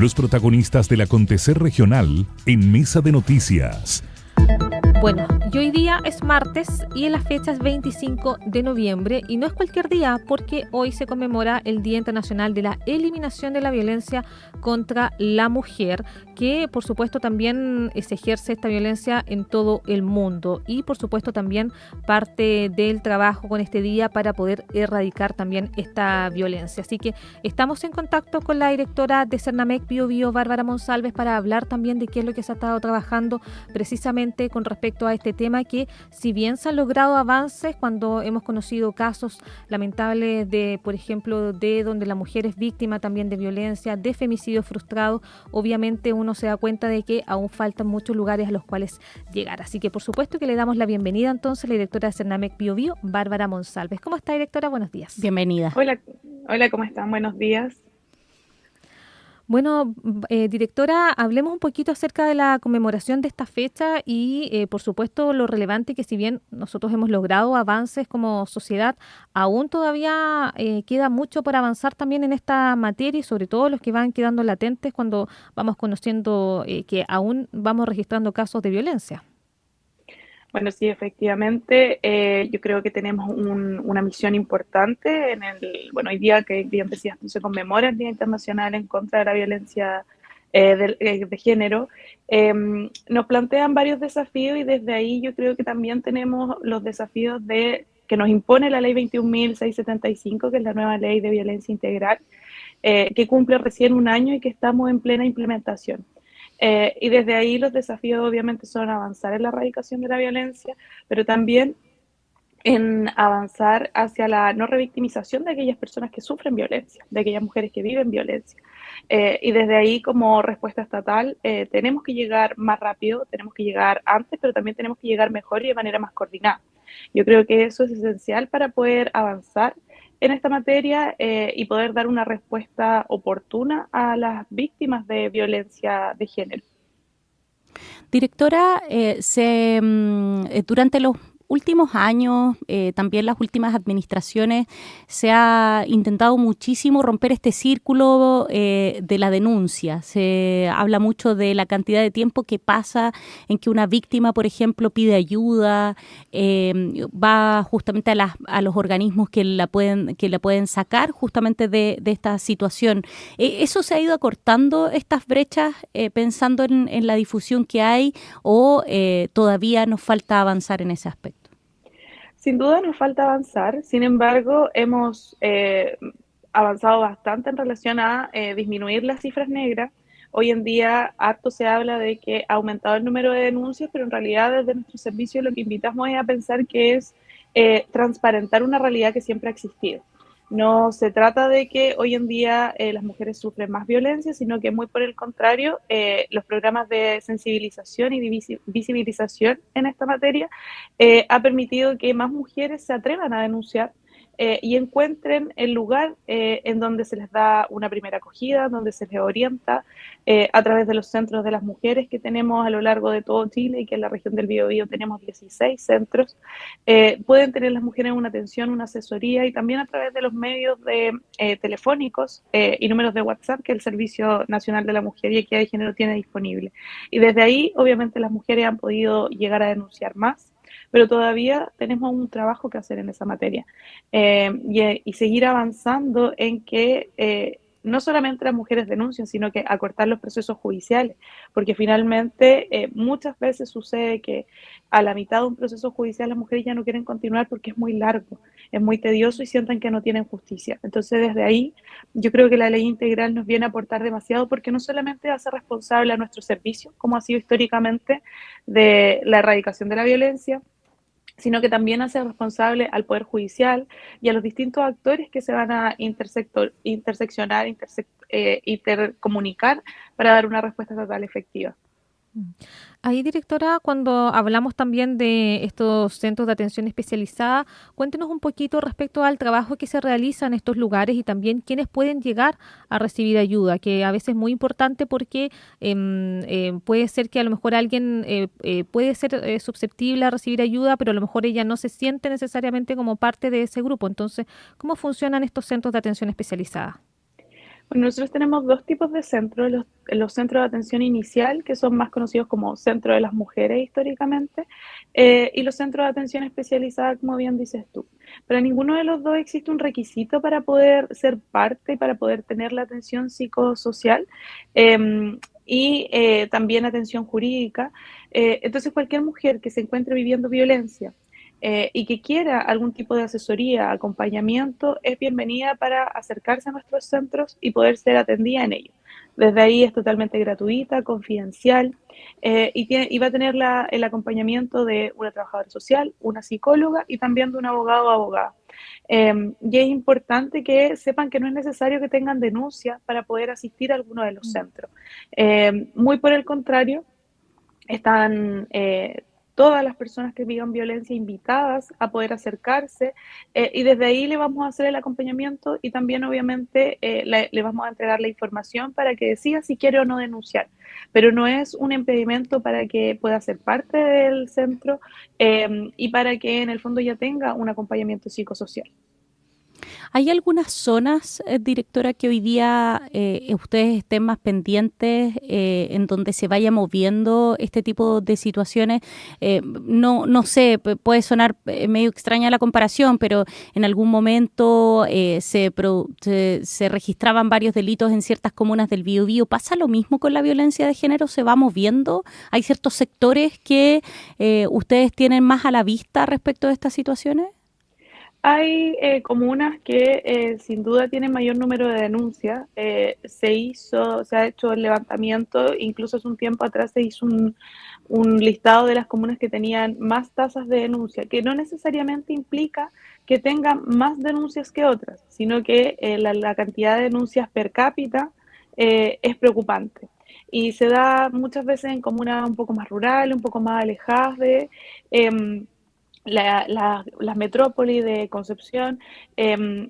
Los protagonistas del acontecer regional en Mesa de Noticias. Bueno, y hoy día es martes y en la fecha es 25 de noviembre y no es cualquier día porque hoy se conmemora el Día Internacional de la Eliminación de la Violencia contra la Mujer, que por supuesto también se ejerce esta violencia en todo el mundo y por supuesto también parte del trabajo con este día para poder erradicar también esta violencia. Así que estamos en contacto con la directora de Cernamec Bio Bio, Bárbara Monsalves, para hablar también de qué es lo que se ha estado trabajando precisamente con respecto a este tema, que si bien se han logrado avances cuando hemos conocido casos lamentables de, por ejemplo, de donde la mujer es víctima también de violencia, de femicidio frustrado, obviamente uno se da cuenta de que aún faltan muchos lugares a los cuales llegar. Así que por supuesto que le damos la bienvenida entonces a la directora de Cernamec Bio Bio, Bárbara Monsalves. ¿Cómo está, directora? Buenos días. Bienvenida. Hola, ¿cómo están? Buenos días. Bueno, directora, hablemos un poquito acerca de la conmemoración de esta fecha y, por supuesto, lo relevante que si bien nosotros hemos logrado avances como sociedad, aún todavía queda mucho por avanzar también en esta materia y sobre todo los que van quedando latentes cuando vamos conociendo que aún vamos registrando casos de violencia. Bueno, sí, efectivamente, yo creo que tenemos una misión importante hoy día que bien decías tú, se conmemora el Día Internacional en contra de la violencia de género. Nos plantean varios desafíos y desde ahí yo creo que también tenemos los desafíos que nos impone la Ley 21.675, que es la nueva Ley de Violencia Integral, que cumple recién un año y que estamos en plena implementación. Y desde ahí los desafíos obviamente son avanzar en la erradicación de la violencia, pero también en avanzar hacia la no revictimización de aquellas personas que sufren violencia, de aquellas mujeres que viven violencia. Y desde ahí, como respuesta estatal, tenemos que llegar más rápido, tenemos que llegar antes, pero también tenemos que llegar mejor y de manera más coordinada. Yo creo que eso es esencial para poder avanzar en esta materia y poder dar una respuesta oportuna a las víctimas de violencia de género. Directora, durante los últimos años, también las últimas administraciones, se ha intentado muchísimo romper este círculo de la denuncia. Se habla mucho de la cantidad de tiempo que pasa en que una víctima, por ejemplo, pide ayuda, va justamente a los organismos que la pueden sacar justamente de esta situación. ¿Eso se ha ido acortando, estas brechas, pensando en la difusión que hay, o todavía nos falta avanzar en ese aspecto? Sin duda nos falta avanzar, sin embargo, hemos avanzado bastante en relación a disminuir las cifras negras. Hoy en día harto se habla de que ha aumentado el número de denuncias, pero en realidad desde nuestro servicio lo que invitamos es a pensar que es transparentar una realidad que siempre ha existido. No se trata de que hoy en día las mujeres sufren más violencia, sino que muy por el contrario, los programas de sensibilización y de visibilización en esta materia ha permitido que más mujeres se atrevan a denunciar y encuentren el lugar en donde se les da una primera acogida, donde se les orienta a través de los centros de las mujeres que tenemos a lo largo de todo Chile y que en la región del Biobío tenemos 16 centros. Pueden tener las mujeres una atención, una asesoría y también a través de los medios telefónicos y números de WhatsApp que el Servicio Nacional de la Mujer y Equidad de Género tiene disponible. Y desde ahí, obviamente, las mujeres han podido llegar a denunciar más, pero todavía tenemos un trabajo que hacer en esa materia y seguir avanzando en que no solamente las mujeres denuncien, sino que acortar los procesos judiciales, porque finalmente muchas veces sucede que a la mitad de un proceso judicial las mujeres ya no quieren continuar porque es muy largo, es muy tedioso y sienten que no tienen justicia. Entonces desde ahí yo creo que la ley integral nos viene a aportar demasiado porque no solamente hace responsable a nuestro servicio, como ha sido históricamente, de la erradicación de la violencia, sino que también hace responsable al Poder Judicial y a los distintos actores que se van a intercomunicar para dar una respuesta estatal efectiva. Ahí, directora, cuando hablamos también de estos centros de atención especializada, cuéntenos un poquito respecto al trabajo que se realiza en estos lugares y también quiénes pueden llegar a recibir ayuda, que a veces es muy importante porque puede ser que a lo mejor alguien puede ser susceptible a recibir ayuda, pero a lo mejor ella no se siente necesariamente como parte de ese grupo. Entonces, ¿cómo funcionan estos centros de atención especializada? Bueno, nosotros tenemos dos tipos de centros, los centros de atención inicial, que son más conocidos como centro de las mujeres históricamente, y los centros de atención especializada, como bien dices tú. Para ninguno de los dos existe un requisito para poder ser parte y para poder tener la atención psicosocial y también atención jurídica. Entonces, cualquier mujer que se encuentre viviendo violencia, y que quiera algún tipo de asesoría, acompañamiento, es bienvenida para acercarse a nuestros centros y poder ser atendida en ellos. Desde ahí es totalmente gratuita, confidencial y va a tener el acompañamiento de una trabajadora social, una psicóloga y también de un abogado o abogada. Y es importante que sepan que no es necesario que tengan denuncias para poder asistir a alguno de los centros. Muy por el contrario, están todas las personas que vivan violencia invitadas a poder acercarse y desde ahí le vamos a hacer el acompañamiento y también obviamente le vamos a entregar la información para que decida si quiere o no denunciar, pero no es un impedimento para que pueda ser parte del centro y para que en el fondo ya tenga un acompañamiento psicosocial. ¿Hay algunas zonas, directora, que hoy día ustedes estén más pendientes en donde se vaya moviendo este tipo de situaciones? No sé, puede sonar medio extraña la comparación, pero en algún momento se registraban varios delitos en ciertas comunas del Biobío. ¿Pasa lo mismo con la violencia de género? ¿Se va moviendo? ¿Hay ciertos sectores que ustedes tienen más a la vista respecto de estas situaciones? Hay comunas que sin duda tienen mayor número de denuncias. Se ha hecho el levantamiento, incluso hace un tiempo atrás se hizo un listado de las comunas que tenían más tasas de denuncia, que no necesariamente implica que tengan más denuncias que otras, sino que la cantidad de denuncias per cápita es preocupante. Y se da muchas veces en comunas un poco más rurales, un poco más alejadas de... las metrópolis de Concepción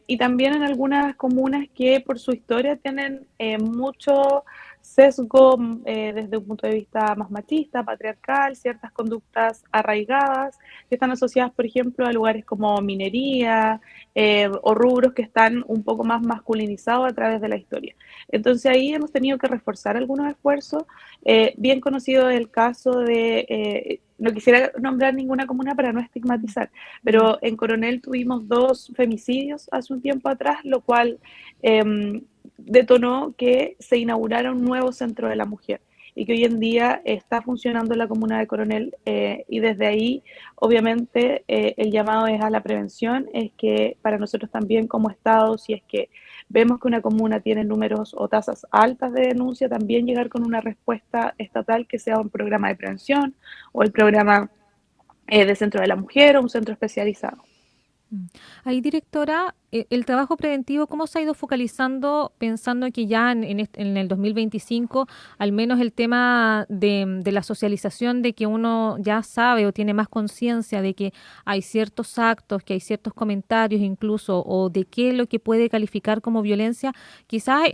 y también en algunas comunas que por su historia tienen mucho sesgo desde un punto de vista más machista, patriarcal, ciertas conductas arraigadas que están asociadas, por ejemplo, a lugares como minería o rubros que están un poco más masculinizados a través de la historia. Entonces ahí hemos tenido que reforzar algunos esfuerzos. Bien conocido el caso de no quisiera nombrar ninguna comuna para no estigmatizar, pero en Coronel tuvimos 2 femicidios hace un tiempo atrás, lo cual detonó que se inaugurara un nuevo centro de la mujer y que hoy en día está funcionando en la comuna de Coronel y desde ahí obviamente el llamado es a la prevención, es que para nosotros también como Estado, si es que vemos que una comuna tiene números o tasas altas de denuncia, también llegar con una respuesta estatal que sea un programa de prevención o el programa de centro de la mujer o un centro especializado. Ahí, directora, el trabajo preventivo, ¿cómo se ha ido focalizando pensando que ya en el 2025, al menos el tema de la socialización, de que uno ya sabe o tiene más conciencia de que hay ciertos actos, que hay ciertos comentarios incluso, o de qué es lo que puede calificar como violencia, quizás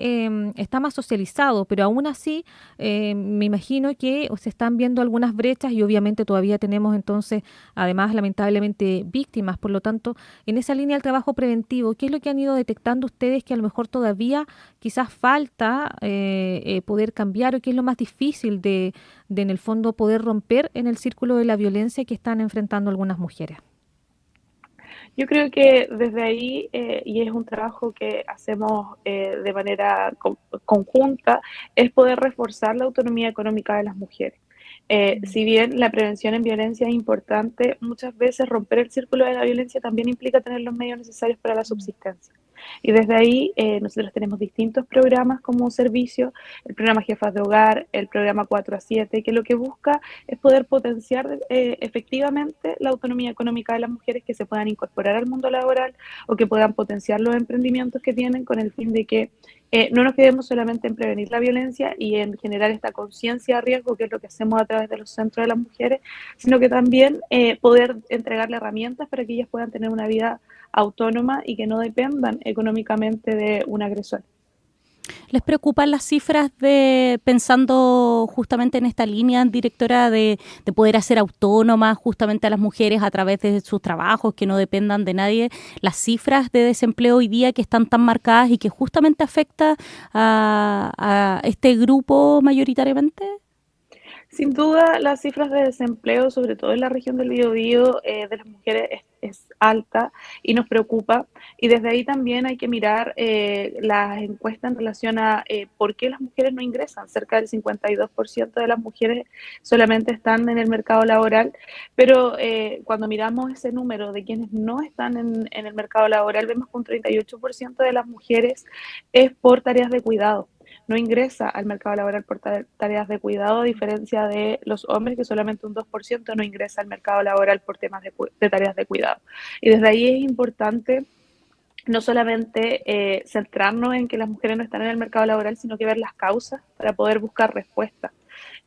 está más socializado, pero aún así me imagino que se están viendo algunas brechas y obviamente todavía tenemos entonces, además, lamentablemente, víctimas. Por lo tanto, en esa línea del trabajo preventivo, ¿qué es lo que han ido detectando ustedes que a lo mejor todavía quizás falta poder cambiar o qué es lo más difícil de en el fondo poder romper en el círculo de la violencia que están enfrentando algunas mujeres? Yo creo que desde ahí, y es un trabajo que hacemos de manera conjunta, es poder reforzar la autonomía económica de las mujeres. Si bien la prevención en violencia es importante, muchas veces romper el círculo de la violencia también implica tener los medios necesarios para la subsistencia. Y desde ahí nosotros tenemos distintos programas como servicio, el programa Jefas de Hogar, el programa 4 a 7, que lo que busca es poder potenciar efectivamente la autonomía económica de las mujeres que se puedan incorporar al mundo laboral o que puedan potenciar los emprendimientos que tienen con el fin de que no nos quedemos solamente en prevenir la violencia y en generar esta conciencia de riesgo, que es lo que hacemos a través de los centros de las mujeres, sino que también poder entregarle herramientas para que ellas puedan tener una vida autónoma y que no dependan económicamente de un agresor. ¿Les preocupan las cifras pensando justamente en esta línea, directora, de poder hacer autónomas justamente a las mujeres a través de sus trabajos, que no dependan de nadie, las cifras de desempleo hoy día que están tan marcadas y que justamente afecta a este grupo mayoritariamente? Sin duda, las cifras de desempleo, sobre todo en la región del Biobío, de las mujeres es alta y nos preocupa. Y desde ahí también hay que mirar las encuestas en relación a por qué las mujeres no ingresan. Cerca del 52% de las mujeres solamente están en el mercado laboral, pero cuando miramos ese número de quienes no están en el mercado laboral, vemos que un 38% de las mujeres es por tareas de cuidado, no ingresa al mercado laboral por tareas de cuidado, a diferencia de los hombres, que solamente un 2% no ingresa al mercado laboral por temas de tareas de cuidado. Y desde ahí es importante no solamente centrarnos en que las mujeres no están en el mercado laboral, sino que ver las causas para poder buscar respuestas.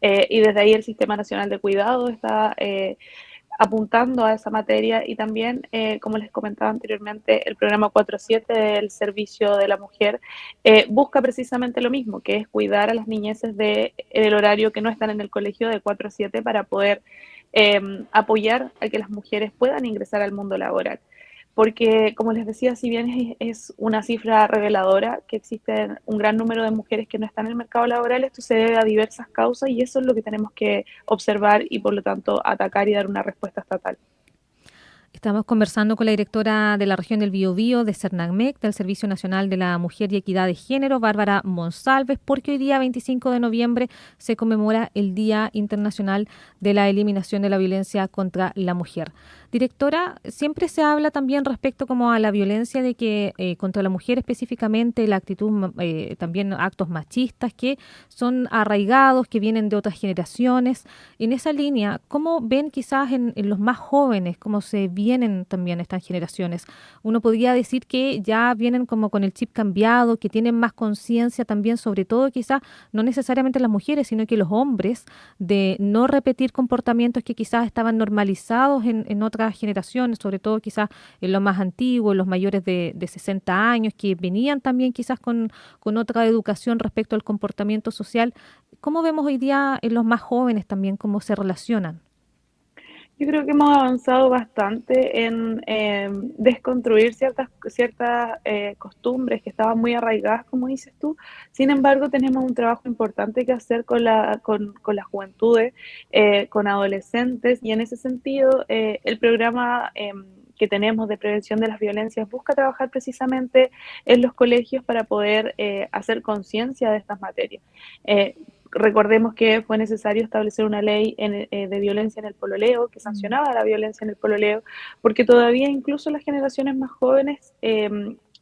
Y desde ahí el Sistema Nacional de Cuidado está apuntando a esa materia y también, como les comentaba anteriormente, el programa 4.7 del Servicio de la Mujer busca precisamente lo mismo, que es cuidar a las niñeces del horario que no están en el colegio de 4 a 7 para poder apoyar a que las mujeres puedan ingresar al mundo laboral. Porque, como les decía, si bien es una cifra reveladora que existen un gran número de mujeres que no están en el mercado laboral, esto se debe a diversas causas y eso es lo que tenemos que observar y, por lo tanto, atacar y dar una respuesta estatal. Estamos conversando con la directora de la región del Biobío de Cernamec, del Servicio Nacional de la Mujer y Equidad de Género, Bárbara Monsalves, porque hoy día 25 de noviembre se conmemora el Día Internacional de la Eliminación de la Violencia contra la Mujer. Directora, siempre se habla también respecto como a la violencia de que contra la mujer específicamente, la actitud, también actos machistas que son arraigados, que vienen de otras generaciones. En esa línea, ¿cómo ven quizás en los más jóvenes, cómo se vienen también estas generaciones? Uno podría decir que ya vienen como con el chip cambiado, que tienen más conciencia también, sobre todo quizás no necesariamente las mujeres, sino que los hombres, de no repetir comportamientos que quizás estaban normalizados en otras generaciones, sobre todo quizás en los más antiguos, los mayores de 60 años, que venían también quizás con otra educación respecto al comportamiento social. ¿Cómo vemos hoy día en los más jóvenes también cómo se relacionan? Yo creo que hemos avanzado bastante en desconstruir ciertas costumbres que estaban muy arraigadas, como dices tú. Sin embargo, tenemos un trabajo importante que hacer con las juventudes, con adolescentes, y en ese sentido, el programa que tenemos de prevención de las violencias busca trabajar precisamente en los colegios para poder hacer conciencia de estas materias. Recordemos que fue necesario establecer una ley de violencia en el pololeo, que sancionaba la violencia en el pololeo, porque todavía incluso las generaciones más jóvenes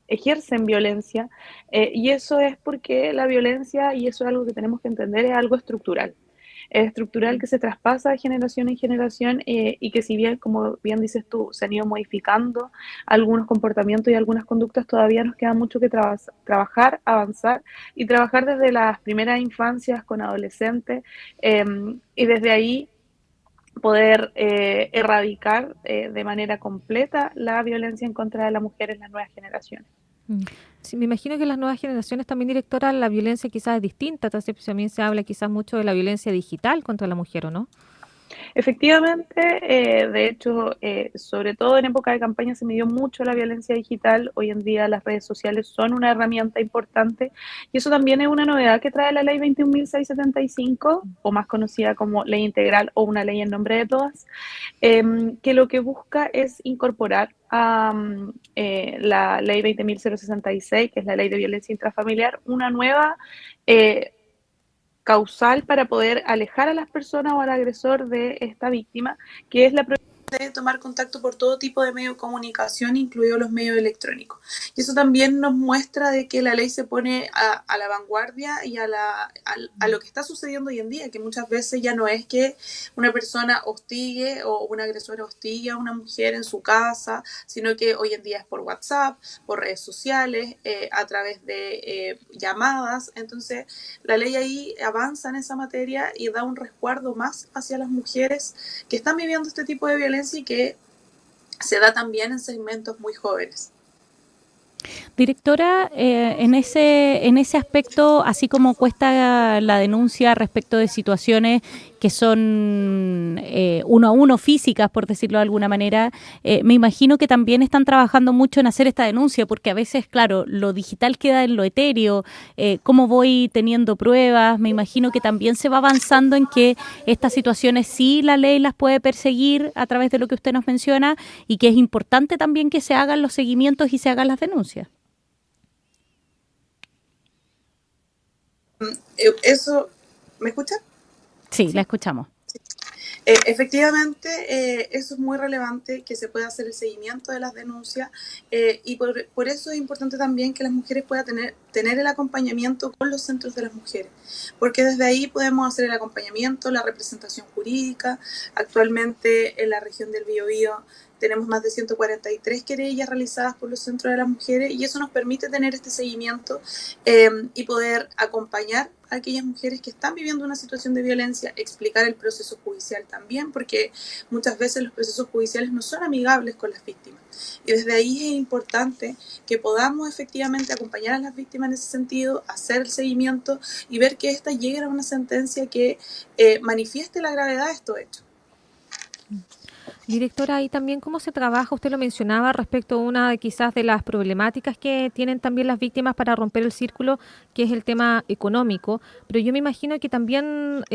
ejercen violencia, y eso es porque la violencia, y eso es algo que tenemos que entender, es algo estructural. Es estructural que se traspasa de generación en generación y que, si bien, como bien dices tú, se han ido modificando algunos comportamientos y algunas conductas, todavía nos queda mucho que trabajar, avanzar y trabajar desde las primeras infancias con adolescentes, y desde ahí poder erradicar de manera completa la violencia en contra de la mujer en las nuevas generaciones. Mm. Sí, me imagino que las nuevas generaciones también, directora, la violencia quizás es distinta. Entonces, también se habla quizás mucho de la violencia digital contra la mujer, ¿o no? Efectivamente, de hecho, sobre todo en época de campaña se midió mucho la violencia digital. Hoy en día las redes sociales son una herramienta importante y eso también es una novedad que trae la ley 21.675, o más conocida como ley integral o una ley en nombre de todas, que lo que busca es incorporar a la ley 20.066, que es la ley de violencia intrafamiliar, una nueva causal para poder alejar a las personas o al agresor de esta víctima, que es la de tomar contacto por todo tipo de medio de comunicación, incluidos los medios electrónicos. Y eso también nos muestra de que la ley se pone a la vanguardia y a lo que está sucediendo hoy en día, que muchas veces ya no es que una persona hostigue o un agresor hostigue a una mujer en su casa, sino que hoy en día es por WhatsApp, por redes sociales, a través de llamadas. Entonces, la ley ahí avanza en esa materia y da un resguardo más hacia las mujeres que están viviendo este tipo de violencia y que se da también en segmentos muy jóvenes. Directora, en ese aspecto, así como cuesta la denuncia respecto de situaciones que son uno a uno físicas, por decirlo de alguna manera, me imagino que también están trabajando mucho en hacer esta denuncia, porque a veces, claro, lo digital queda en lo etéreo, cómo voy teniendo pruebas, me imagino que también se va avanzando en que estas situaciones sí la ley las puede perseguir a través de lo que usted nos menciona y que es importante también que se hagan los seguimientos y se hagan las denuncias. Eso, ¿me escucha? Sí, la escuchamos. Efectivamente, eso es muy relevante, que se pueda hacer el seguimiento de las denuncias y por eso es importante también que las mujeres puedan tener el acompañamiento con los centros de las mujeres, porque desde ahí podemos hacer el acompañamiento, la representación jurídica. Actualmente en la región del Biobío tenemos más de 143 querellas realizadas por los centros de las mujeres y eso nos permite tener este seguimiento y poder acompañar a aquellas mujeres que están viviendo una situación de violencia, explicar el proceso judicial también, porque muchas veces los procesos judiciales no son amigables con las víctimas. Y desde ahí es importante que podamos efectivamente acompañar a las víctimas en ese sentido, hacer el seguimiento y ver que éstas lleguen a una sentencia que manifieste la gravedad de estos hechos. Directora, y también cómo se trabaja, usted lo mencionaba respecto a una de quizás de las problemáticas que tienen también las víctimas para romper el círculo, que es el tema económico, pero yo me imagino que también,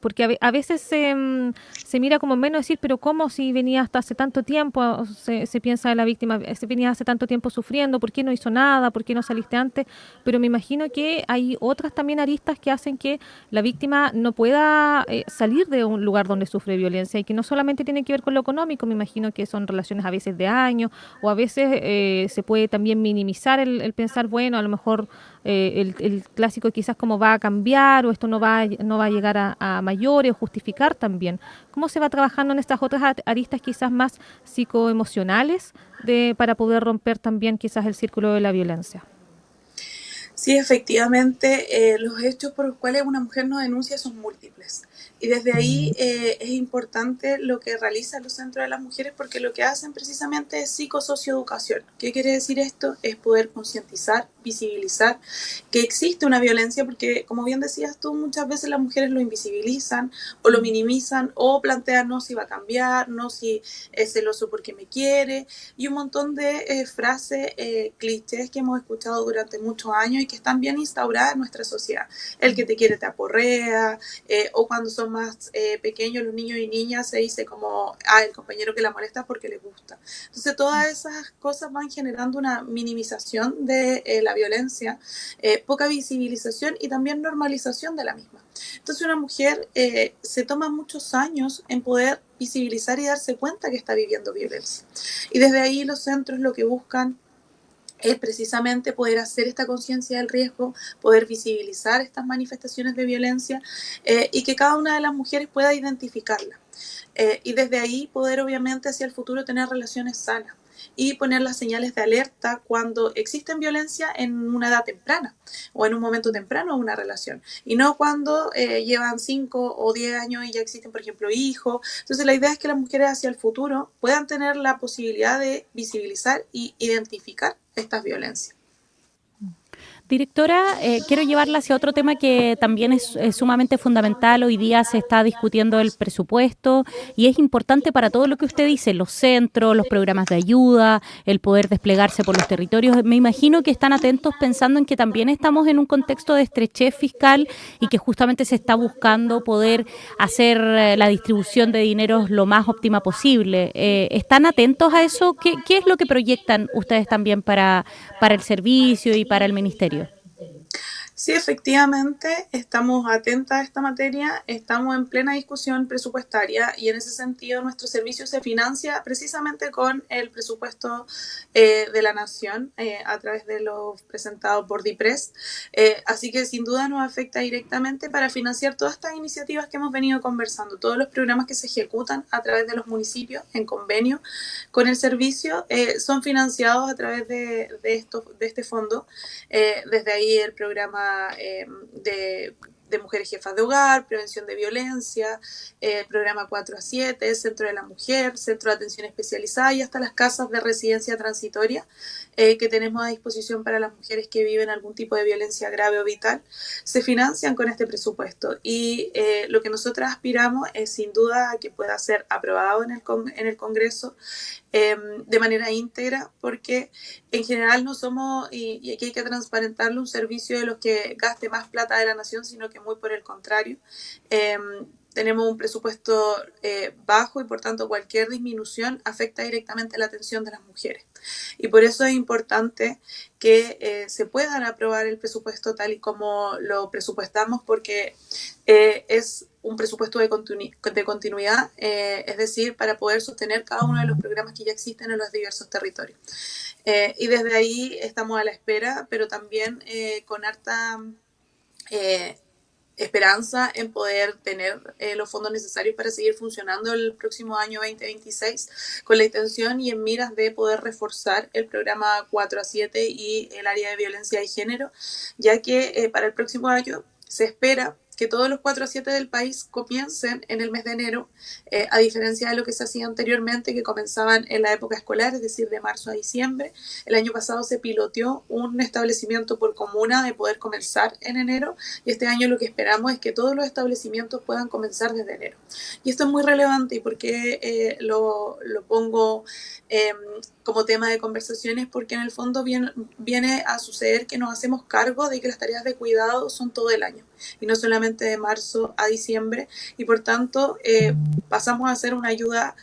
porque a veces se mira como menos decir, pero ¿cómo si venía hasta hace tanto tiempo? Se piensa de la víctima, se venía hace tanto tiempo sufriendo, ¿por qué no hizo nada? ¿Por qué no saliste antes? Pero me imagino que hay otras también aristas que hacen que la víctima no pueda salir de un lugar donde sufre violencia y que no solamente tiene que ver con lo económico, me imagino que son relaciones a veces de años o a veces se puede también minimizar el pensar, bueno, a lo mejor el clásico quizás cómo va a cambiar o esto no va a llegar a mayores o justificar también. ¿Cómo se va trabajando en estas otras aristas quizás más psicoemocionales para poder romper también quizás el círculo de la violencia? Sí, efectivamente, los hechos por los cuales una mujer no denuncia son múltiples. Y desde ahí es importante lo que realizan los centros de las mujeres porque lo que hacen precisamente es psicosocioeducación. ¿Qué quiere decir esto? Es poder concientizar, visibilizar que existe una violencia porque, como bien decías tú, muchas veces las mujeres lo invisibilizan o lo minimizan o plantean no si va a cambiar, no si es celoso porque me quiere y un montón de frases, clichés que hemos escuchado durante muchos años y que están bien instauradas en nuestra sociedad. El que te quiere te aporrea o cuando son más pequeños los niños y niñas se dice como el compañero que la molesta porque le gusta. Entonces todas esas cosas van generando una minimización de la violencia, poca visibilización y también normalización de la misma. Entonces una mujer se toma muchos años en poder visibilizar y darse cuenta que está viviendo violencia. Y desde ahí los centros lo que buscan es precisamente poder hacer esta conciencia del riesgo, poder visibilizar estas manifestaciones de violencia y que cada una de las mujeres pueda identificarla. Y desde ahí poder obviamente hacia el futuro tener relaciones sanas y poner las señales de alerta cuando existen violencia en una edad temprana o en un momento temprano de una relación y no cuando llevan 5 o 10 años y ya existen, por ejemplo, hijos. Entonces la idea es que las mujeres hacia el futuro puedan tener la posibilidad de visibilizar y identificar estas violencias. Directora, quiero llevarla hacia otro tema que también es sumamente fundamental. Hoy día se está discutiendo el presupuesto y es importante para todo lo que usted dice, los centros, los programas de ayuda, el poder desplegarse por los territorios. Me imagino que están atentos pensando en que también estamos en un contexto de estrechez fiscal y que justamente se está buscando poder hacer la distribución de dineros lo más óptima posible. ¿Están atentos a eso? ¿Qué es lo que proyectan ustedes también para el servicio y para el ministerio? Sí, efectivamente, estamos atentas a esta materia, estamos en plena discusión presupuestaria y en ese sentido nuestro servicio se financia precisamente con el presupuesto de la Nación a través de lo presentado por DIPRES, así que sin duda nos afecta directamente para financiar todas estas iniciativas que hemos venido conversando, todos los programas que se ejecutan a través de los municipios en convenio con el servicio son financiados a través de este fondo, desde ahí el programa de de mujeres jefas de hogar, prevención de violencia, programa 4-7, Centro de la Mujer, Centro de Atención Especializada y hasta las casas de residencia transitoria que tenemos a disposición para las mujeres que viven algún tipo de violencia grave o vital, se financian con este presupuesto. Y lo que nosotras aspiramos es sin duda a que pueda ser aprobado en el Congreso de manera íntegra, porque en general no somos, y aquí hay que transparentarlo, un servicio de los que gaste más plata de la nación, sino que muy por el contrario. Tenemos un presupuesto bajo y por tanto cualquier disminución afecta directamente la atención de las mujeres. Y por eso es importante que se puedan aprobar el presupuesto tal y como lo presupuestamos, porque es un presupuesto de continuidad, es decir, para poder sostener cada uno de los programas que ya existen en los diversos territorios. Y desde ahí estamos a la espera, pero también con harta esperanza en poder tener los fondos necesarios para seguir funcionando el próximo año 2026 con la intención y en miras de poder reforzar el programa 4-7 y el área de violencia de género, ya que para el próximo año se espera que todos los 4-7 del país comiencen en el mes de enero, a diferencia de lo que se hacía anteriormente, que comenzaban en la época escolar, es decir, de marzo a diciembre. El año pasado se piloteó un establecimiento por comuna de poder comenzar en enero, y este año lo que esperamos es que todos los establecimientos puedan comenzar desde enero. Y esto es muy relevante, y por qué lo pongo como tema de conversaciones, porque en el fondo viene a suceder que nos hacemos cargo de que las tareas de cuidado son todo el año, y no solamente de marzo a diciembre, y por tanto pasamos a hacer una ayuda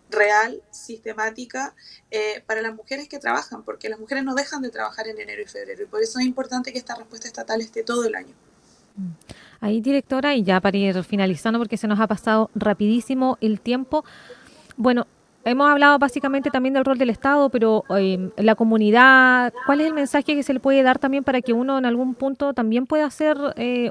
real, sistemática, para las mujeres que trabajan, porque las mujeres no dejan de trabajar en enero y febrero, y por eso es importante que esta respuesta estatal esté todo el año. Ahí, directora, y ya para ir finalizando, porque se nos ha pasado rapidísimo el tiempo. Bueno, hemos hablado básicamente también del rol del Estado, pero la comunidad, ¿cuál es el mensaje que se le puede dar también para que uno en algún punto también pueda hacer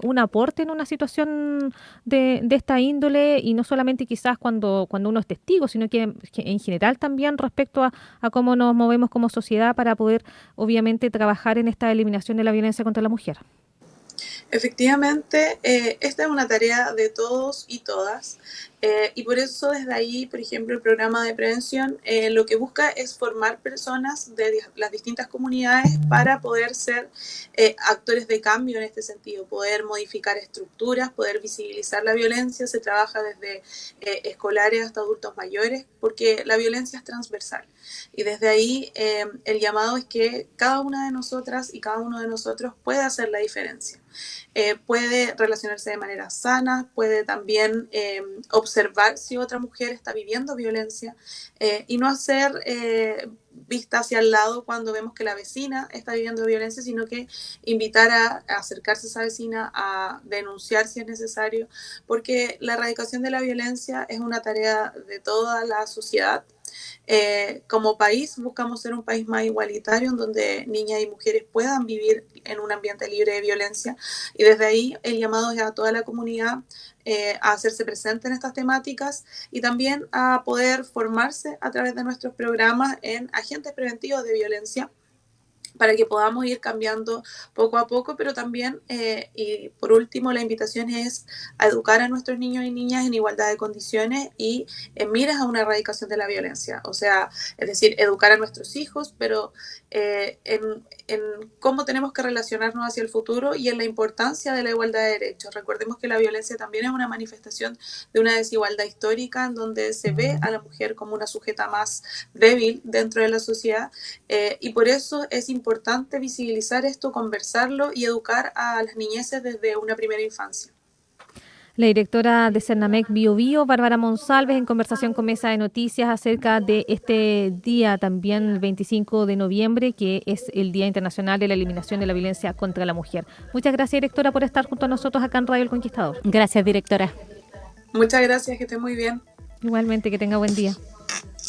un aporte en una situación de esta índole, y no solamente quizás cuando uno es testigo, sino que en general también respecto a cómo nos movemos como sociedad para poder obviamente trabajar en esta eliminación de la violencia contra la mujer? Efectivamente, esta es una tarea de todos y todas, y por eso desde ahí, por ejemplo, el programa de prevención lo que busca es formar personas de las distintas comunidades para poder ser actores de cambio en este sentido, poder modificar estructuras, poder visibilizar la violencia. Se trabaja desde escolares hasta adultos mayores, porque la violencia es transversal. Y desde ahí el llamado es que cada una de nosotras y cada uno de nosotros puede hacer la diferencia. Puede relacionarse de manera sana, puede también observar si otra mujer está viviendo violencia, y no hacer vista hacia el lado cuando vemos que la vecina está viviendo violencia, sino que invitar a acercarse a esa vecina, a denunciar si es necesario, porque la erradicación de la violencia es una tarea de toda la sociedad. Como país buscamos ser un país más igualitario, en donde niñas y mujeres puedan vivir en un ambiente libre de violencia, y desde ahí el llamado es a toda la comunidad a hacerse presente en estas temáticas y también a poder formarse a través de nuestros programas en agentes preventivos de violencia, para que podamos ir cambiando poco a poco, pero también, y por último, la invitación es a educar a nuestros niños y niñas en igualdad de condiciones y en miras a una erradicación de la violencia. O sea, es decir, educar a nuestros hijos, pero en cómo tenemos que relacionarnos hacia el futuro y en la importancia de la igualdad de derechos. Recordemos que la violencia también es una manifestación de una desigualdad histórica, en donde se ve a la mujer como una sujeta más débil dentro de la sociedad, y por eso es importante visibilizar esto, conversarlo y educar a las niñeces desde una primera infancia. La directora de Cernamec Bio Bio, Bárbara Monsalves, en conversación con Mesa de Noticias acerca de este día también, el 25 de noviembre, que es el Día Internacional de la Eliminación de la Violencia contra la Mujer. Muchas gracias, directora, por estar junto a nosotros acá en Radio El Conquistador. Gracias, directora. Muchas gracias, que esté muy bien. Igualmente, que tenga buen día.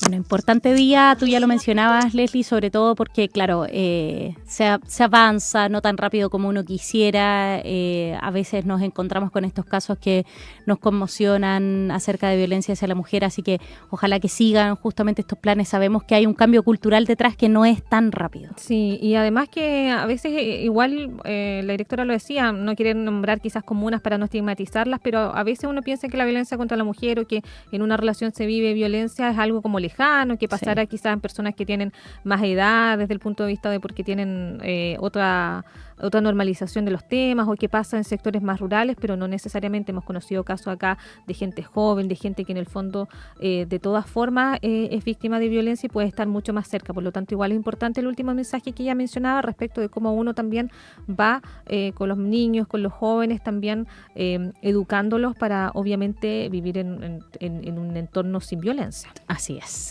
Bueno, importante día, tú ya lo mencionabas, Leslie, sobre todo porque, claro, se avanza no tan rápido como uno quisiera. A veces nos encontramos con estos casos que nos conmocionan acerca de violencia hacia la mujer, así que ojalá que sigan justamente estos planes. Sabemos que hay un cambio cultural detrás que no es tan rápido. Sí, y además que a veces igual la directora lo decía, no quieren nombrar quizás comunas para no estigmatizarlas, pero a veces uno piensa que la violencia contra la mujer o que en una relación se vive violencia es algo como lejano, que pasará quizás en personas que tienen más edad desde el punto de vista de porque tienen otra normalización de los temas, o que pasa en sectores más rurales, pero no necesariamente. Hemos conocido casos acá de gente joven, de gente que en el fondo de todas formas es víctima de violencia y puede estar mucho más cerca. Por lo tanto, igual es importante el último mensaje que ella mencionaba respecto de cómo uno también va con los niños, con los jóvenes, también educándolos para obviamente vivir en un entorno sin violencia. Así es.